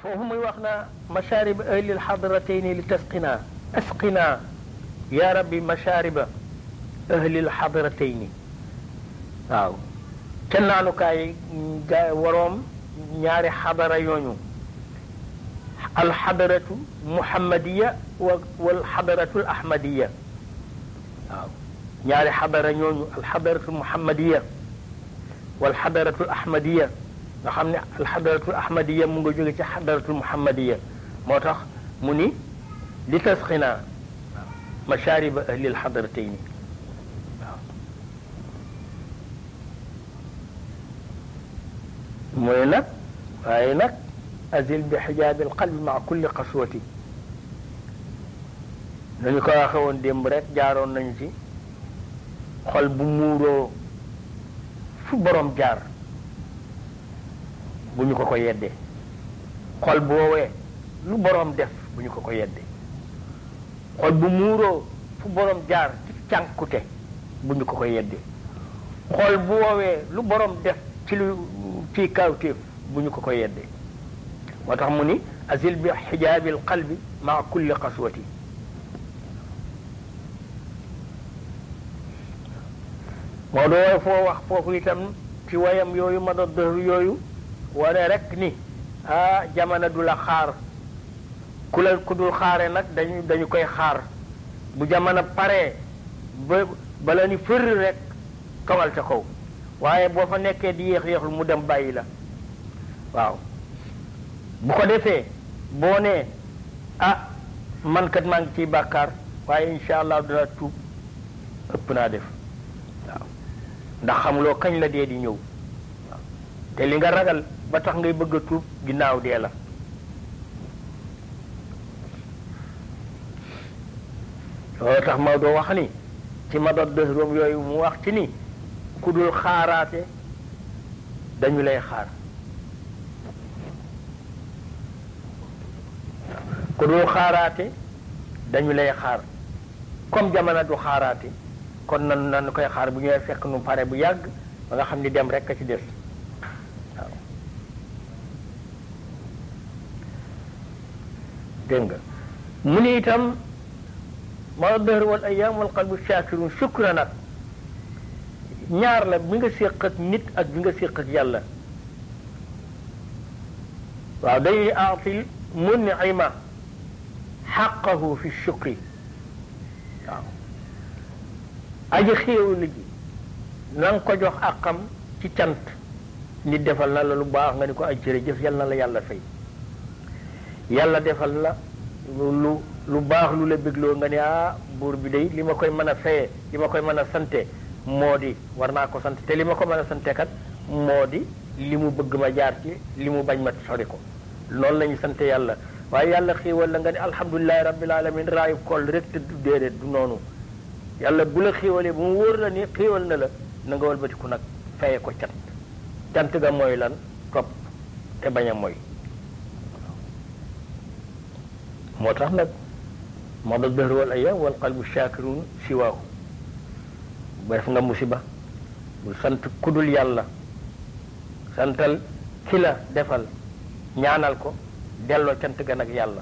foofu muy wax na masharib ahlil xadratayni li tasqina asqina ya rabbi mashariba ahlil xadratayni waaw ca naanukaay waroom ñaari xadara yooñu alxadaratu muhammadiya wal xadaratu al ahmadiya waaw ñaari xadara ñooñu alxadaratu muhammadiya wal xadaratu al ahmadiya nga xam ne alxadaratu al ahmadiya mu nga jóge ci xadaratu muhammadiya moo tax mu ni li tasxina mashariba ahli al xadaratayni waaw mooy nag waaye nag azil bi xijaabi alqalbi maa kulli qaswati nañu ko waxe woon démb rek jaaroon nañu ci xol bu muuroo fu borom jaar bu ñu ko yeddee xol bu woowee lu borom def bu ñu ko yeddee xol bu muuroo fu borom jaar ci cànkute bu ñu ko yeddee xol bu woowee lu borom def ci ci kawtéef bu ñu ko yeddee moo tax mu ni azil bi xijaabi alqalbi maa kulli qaswati moo doo foo wax foofu itam ci wayam yooyu ma doon dëhru yooyu wane rek ni jamono du la xaar ku dul xaare nag dañu koy xaar bu jamono paree bala ni fër rek kawal ca kaw waaye boo fa nekkee di yéex-yéexlu mu dem bàyyi la waaw bu ko defee boo nee man kat maa ngi ciy bàkkaar waaye incha allah dina tuub ëpp naa def waaw ndax xamuloo kañ la dee di ñëw waaw te li nga ragal ba tax ngay bëgg a tuub ginnaaw dee la loolu tax ma doo wax ni ci ma doon dëhroom yooyu mu wax ci ni ku dul xaaraate dañu lay xaar ku dul xaaraate dañu lay xaar comme jamono du xaaraate kon nan koy xaar bu ñëwee fekk nu pare bu yàgg ba nga xam ni dem rek a ci des waaw dégg nga mu ni itam ma dëhr wal ayam wal qalbu shakirun shukra nag ñaar la bi nga séq ak nit ak bi nga séq ak yàlla waaw dañuy aatil mun'ima xaqahu fi shukri waaw aji xéewal ji na nga ko jox àqam ci cant nit defal na la lu baax nga ni ko ay jërëjëf yal na la yàlla fay yàlla defal la lu baax lu la bégloo nga ne buur bi day li ma koy mën a fayee li ma koy mën a sante moo di war naa ko sant te li ma ko mën a sante kat moo di li mu bëgg ma jaar ci li mu bañ ma sori ko loolu la ñu sante yàlla waaye yàlla xéewal la nga ne alhamdulilahi rabbil alamin raayu koll rek te du déedéet du noonu yàlla bu la xéewalee bu mu wóor la ni xéewal na la na nga walbatiku nag faye ko cant ga mooy lan topp te bañ a mooy moo tax nag moo dal dëhr wal ayam wal qalbu shakirun siwaahu ba def nga musiba bul sant kudul yàlla santal ki la defal ñaanal ko delloo cant ga nag yàlla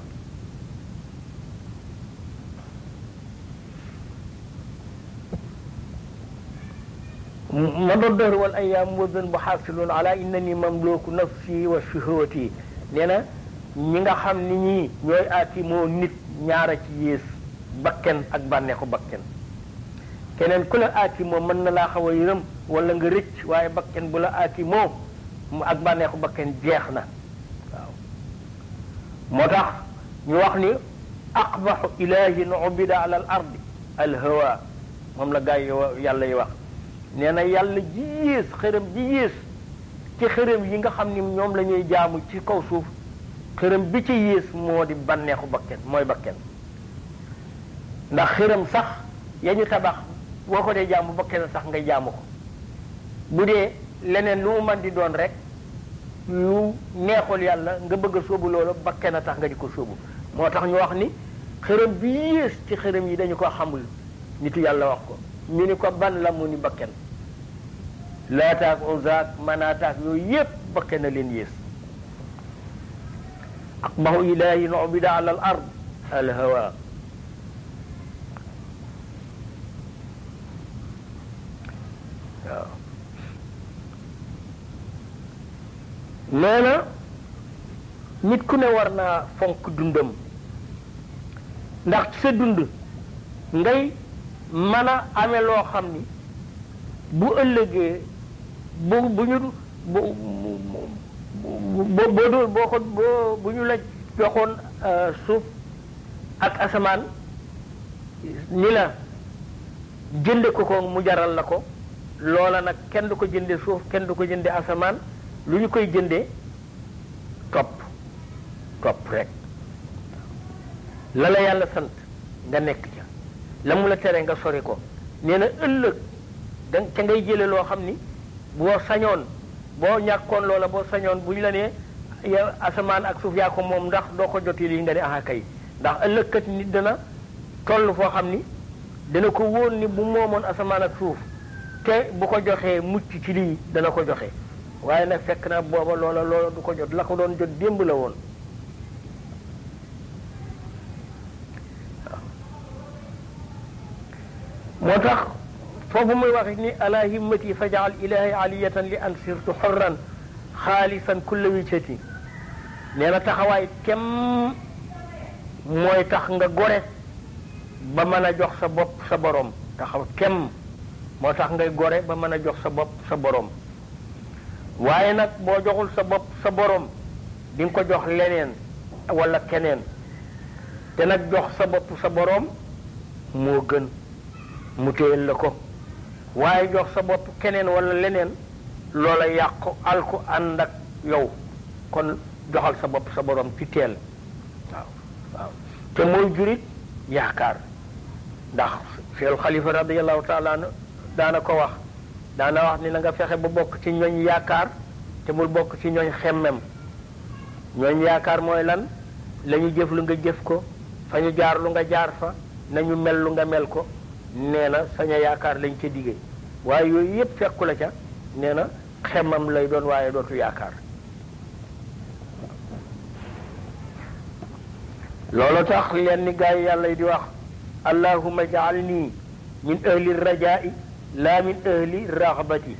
ma doon dëhr wal ayam wazan bu xaasilun ala innani mamluku nafsi wa shuhwati nee na ñi nga xam ni ñii ñooy aati moo nit ñaara ci yées bakken ak bànneexu bakken keneen ku la aati moo mën na laa xaw a yërëm wala nga rëcc waaye bakken bu la aati moo ak bànneexu bakken jeex na waaw moo tax ñu wax ni aqbaxu ilahin ubida ala al ardi al hawa moom la gaa yi yàlla yi wax nee na yàlla ji yées xërëm ji yées ci xërëm yi nga xam ni ñoom la ñuy jaamu ci kaw suuf xërëm bi ci yées moo di bànneexu bakken mooy bakken ndax xërëm sax ya ñu tabax boo ko dee jaamu bakken sax nga jaamu ko bu dee leneen lu mu mën di doon rek lu neexul yàlla nga bëgg a sóobu loolu bakken a tax nga di ko sóobu moo tax ñu wax ni xërëm bi yées ci xërëm yi dañu ko xamul nitu yàlla wax ko ñu ni ko ban la mu ni bakken laataak uzaak manaataak yooyu yépp bakken a leen yées aqbahu ilahin ubida ala al ard al hawa waaw nee na nit ku ne war naa fonk dundam ndax ci sa dund ngay mën a amee loo xam ni bu ëllëgee bu ñu bu ñu la joxoon suuf ak asamaan ni la jënde ko mu jaral la ko loola nag kenn du ko jënde suuf kenn du ko jënde asamaan lu ñu koy jënde topp rek la la yàlla sant nga nekk ca la mu la tere nga sori ko nee na ëllëg danga ca ngay jële loo xam ni boo sañoon boo ñàkkoon loola boo sañoon bu ñu la nee yow asamaan ak suuf yaa ko moom ndax doo ko joti lii nga ne aha kay ndax ëllëg kat nit dana toll foo xam ni dana ko wóor ni bu moomoon asamaan ak suuf te bu ko joxee mucc ci lii dana ko joxe waaye nag fekk na booba loola du ko jot la ko doon jot démb la woon moo tax foofu muy wax ni ala himmati fajal ilahi aliyatan li an sirtu xorran xaalisan kulla wiccati nee na taxawaay kem mooy tax nga gore ba mën a jox sa bopp sa borom taxaw kem moo tax ngay gore ba mën a jox sa bopp sa borom waaye nag boo joxul sa bopp sa borom di nga ko jox leneen wala keneen te nag jox sa bopp sa borom moo gën mu téyel la ko waaye jox sa bopp keneen wala leneen loola yàqu alku ànd ak yow kon joxal sa bopp sa borom ci teel waaw te mooy jurit yaakaar ndax Seex Xalifa radiyallahu taala daana ko wax daana wax ni na nga fexe ba bokk ci ñooñ yaakaar te bul bokk ci ñooñ xemmem ñooñ yaakaar mooy lan la ñu jëf lu nga jëf ko fa ñu jaar lu nga jaar fa nañu mel lu nga mel ko nee na saña yaakaar lañ ca diggee waaye yooyu yëpp fekku la ca nee na xemmam lay doon waaye dootu yaakaar loolu tax leen ni gaa yi yàlla yi di wax allahumma ja'alni min ahli rajaa'i la min ahli raxbati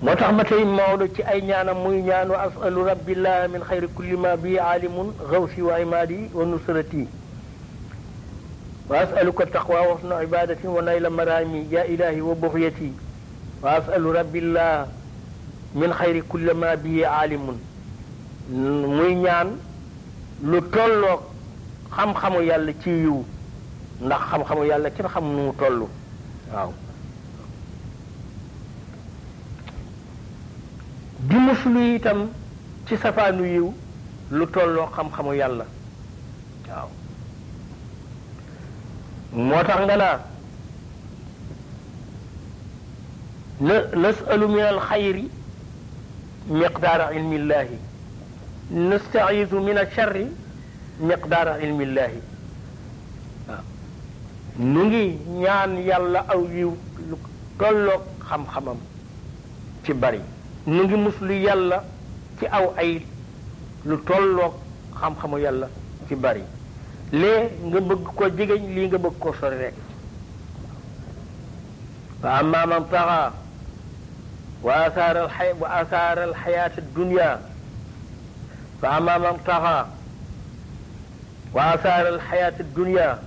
moo tax ma tey Maodo ci ay ñaanam muy ñaanu asalu rabbillah min xayri kulli ma bi aalimun xawsi wa imaadi wa nusrati wa asaluka taqwa wa husna ibadati wa nayla marami ya ilahi wa buxyati wa asalu rabbillah min xayri kulli ma bi aalimun muy ñaan lu tolloog xam-xamu yàlla ci yiw ndax xam-xamu yàlla kenn xam nu mu toll waaw di muslu itam ci safaanu yiw lu tolloo xam-xamu yàlla waaw moo tax nga naa nasalu min alxayri miqdaara ilmillahi nastaidu min alcharri miqdaara ilmillahi waaw nu ngi ñaan yàlla aw yiw lu tolloog xam-xamam ci bari nu ngi muslu yàlla ci aw ay lu tolloog xam-xamu yàlla ci bari lee nga bëgg ko jegeñ lii nga bëgg ko sori rek fa amma man taxa wa asaara alxayaat addunia fa amma man taxa wa asaara alxayaat addunia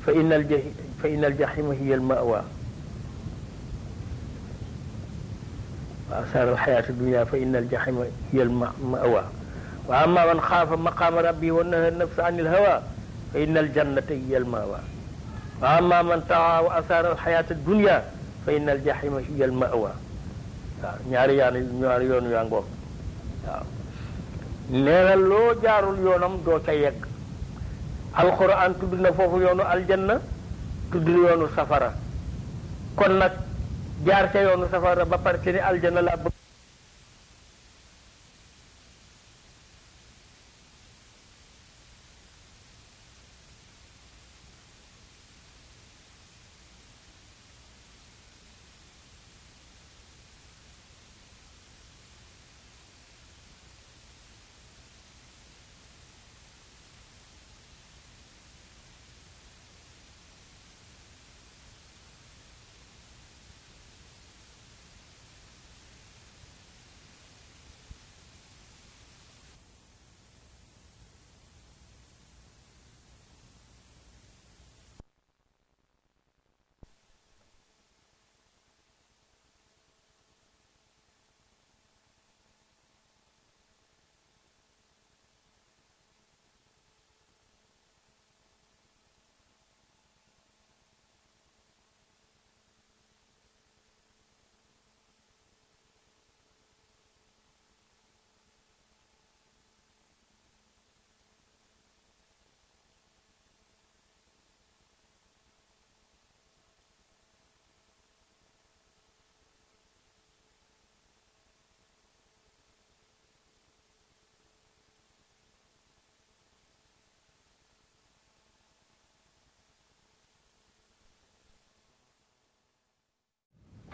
fa inna aljahima hiya almawa وآثار الحياة الدنيا فإن الجحيم هي المأوى وأما من خاف مقام ربي ونهى النفس عن الهوى فإن الجنة هي المأوى وأما من طغى وآثار الحياة الدنيا فإن الجحيم هي المأوى ñaari yoon yaa ngoog waaw nee na loo jaarul yoonam doo ca yegg alxuraan tudd na foofu yoonu aljanna tudd yoonu safara kon nag jaar ca yoonu safara ba pare ci ni aljana laa bëgg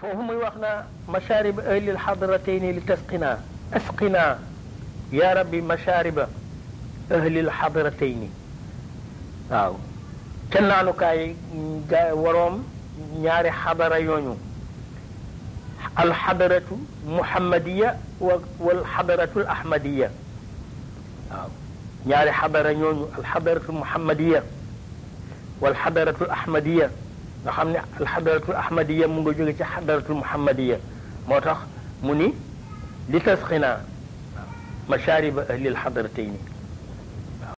foofu muy wax na masharib ahlil xadratayni li tasqina asqina ya rabbi mashariba ahlil xadratayni waaw ca naanukaay waroom ñaari xadara yooñu alxadaratu muhammadiya wal xadaratu ahmadiya waaw ñaari xadara ñooñu alxadaratu muhammadiya wal xadaratu ahmadiya nga xam ne alxadaratul ahmadiya mu nga jóge ci xadaratul muhammadiya moo tax mu ni li tasxina mashaariba ahlil xadaratayni